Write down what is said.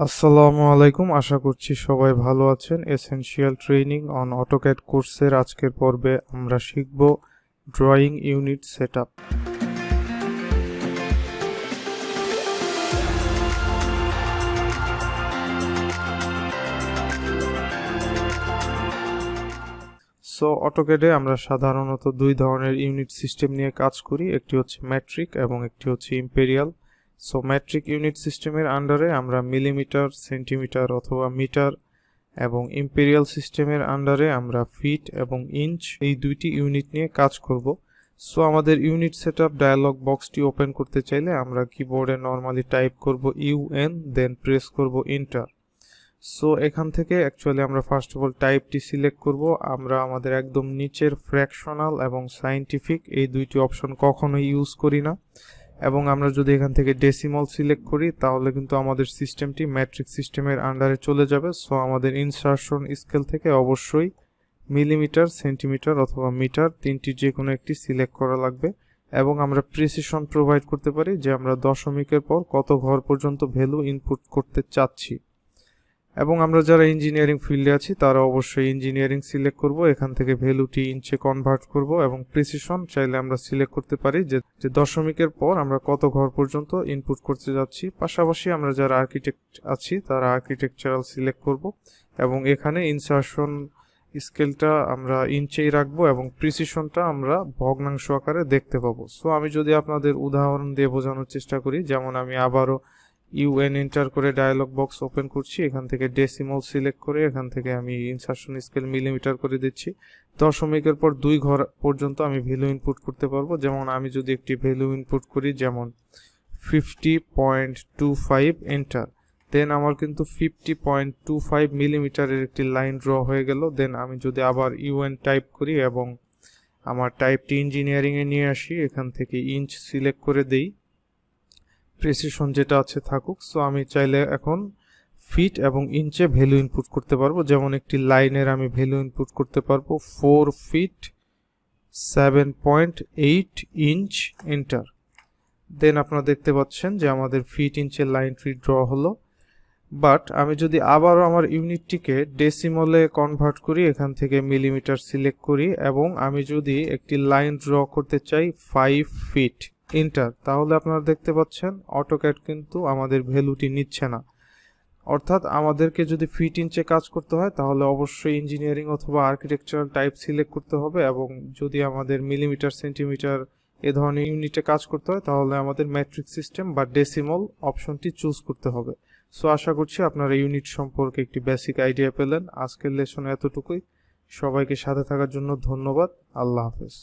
আসসালামু আলাইকুম, আশা করছি সবাই ভালো আছেন। এসেনশিয়াল ট্রেনিং অন অটোক্যাড কোর্সের আজকের পর্বে আমরা শিখব ড্রয়িং ইউনিট সেটআপ। অটোক্যাডে আমরা সাধারণত দুই ধরনের ইউনিট সিস্টেম নিয়ে কাজ করি, একটি হচ্ছে ম্যাট্রিক এবং একটি হচ্ছে ইম্পেরিয়াল। ম্যাট্রিক ইউনিট সিস্টেমের আন্ডারে আমরা মিলিমিটার, সেন্টিমিটার অথবা মিটার, এবং ইম্পেরিয়াল সিস্টেমের আন্ডারে আমরা ফিট এবং ইঞ্চ এই দুইটি ইউনিট নিয়ে কাজ করব। আমাদের ইউনিট সেটআপ ডায়ালগ বক্সটি ওপেন করতে চাইলে আমরা কিবোর্ডে নর্মালি টাইপ করব ইউএন, দেন প্রেস করব এন্টার। এখান থেকে অ্যাকচুয়ালি আমরা ফার্স্ট অফ অল টাইপটি সিলেক্ট করব। আমরা আমাদের একদম নিচের ফ্র্যাকশনাল এবং সায়েন্টিফিক এই দুইটি অপশন কখনোই ইউজ করি না, এবং আমরা যদি এখান থেকে ডেসিমাল সিলেক্ট করি তাহলে কিন্তু আমাদের সিস্টেমটি ম্যাট্রিক সিস্টেমের আন্ডারে চলে যাবে। আমাদের ইনসারশন স্কেল থেকে অবশ্যই মিলিমিটার, সেন্টিমিটার অথবা মিটার তিনটি যে কোনো একটি সিলেক্ট করা লাগবে, এবং আমরা প্রিসিশন প্রোভাইড করতে পারি যে আমরা দশমিকের পর কত ঘর পর্যন্ত ভ্যালু ইনপুট করতে চাচ্ছি। এবং আমরা যারা ইঞ্জিনিয়ারিং ফিল্ডে আছি তারা অবশ্যই ইঞ্জিনিয়ারিং সিলেক্ট করব, এখান থেকে ভ্যালুটি ইঞ্চে কনভার্ট করব, এবং প্রিসিশন চাইলে আমরা সিলেক্ট করতে পারি যে দশমিকের পর আমরা কত ঘর পর্যন্ত ইনপুট করতে যাচ্ছি। পাশাপাশি আমরা যারা আর্কিটেক্ট আছি তারা আর্কিটেকচারাল সিলেক্ট করব, এবং এখানে ইনসারশন স্কেলটা আমরা ইঞ্চেই রাখবো এবং প্রিসিশনটা আমরা ভগ্নাংশ আকারে দেখতে পাবো। আমি যদি আপনাদের উদাহরণ দিয়ে বোঝানোর চেষ্টা করি, যেমন আমি আবারও ইউএন এন্টার করে ডায়ালগ বক্স ওপেন করছি, এখান থেকে ডেসিমাল সিলেক্ট করে এখান থেকে আমি ইনসারশন স্কেল মিলিমিটার করে দিচ্ছি। দশমিকের পর 2 ঘর পর্যন্ত আমি ভ্যালু ইনপুট করতে পারবো। যেমন আমি যদি একটি ভ্যালু ইনপুট করি, যেমন 50.25 এন্টার, দেন আমার কিন্তু 50.25 মিলিমিটারের একটি লাইন ড্র হয়ে গেল। দেন আমি যদি আবার ইউএন টাইপ করি এবং আমার টাইপটি ইঞ্জিনিয়ারিংয়ে নিয়ে আসি, এখান থেকে ইঞ্চ সিলেক্ট করে দেই, প্রিসিশন যেটা আছে থাকুক। আমি চাইলে এখন ফিট এবং ইঞ্চে ভ্যালু ইনপুট করতে পারবো। যেমন একটি লাইনের আমি ভ্যালু ইনপুট করতে পারবো 4 ফিট 7.8 ইঞ্চ এন্টার। দেন আপনারা দেখতে পাচ্ছেন যে আমাদের ফিট ইঞ্চের লাইনটি ড্র হলো। বাট আমি যদি আবারও আমার ইউনিটটিকে ডেসিমলে কনভার্ট করি, এখান থেকে মিলিমিটার সিলেক্ট করি, এবং আমি যদি একটি লাইন ড্র করতে চাই 5 ফিট এন্টার, তাহলে আপনারা দেখতে পাচ্ছেন অটোক্যাড কিন্তু আমাদের ভ্যালুটি নিচ্ছে না। অর্থাৎ আমাদেরকে যদি ফিট ইঞ্চে কাজ করতে হয় তাহলে অবশ্যই ইঞ্জিনিয়ারিং অথবা আর্কিটেকচারাল টাইপ সিলেক্ট করতে হবে, এবং যদি আমাদের মিলিমিটার, সেন্টিমিটার এ ধরনের ইউনিটে কাজ করতে হয় তাহলে আমাদের ম্যাট্রিক সিস্টেম বা ডেসিমাল অপশনটি চুজ করতে হবে। আশা করছি আপনারা ইউনিট সম্পর্কে একটি বেসিক আইডিয়া পেলেন। আজকের লেসনে এতটুকুই। সবাইকে সাথে থাকার জন্য ধন্যবাদ। আল্লাহ হাফেজ।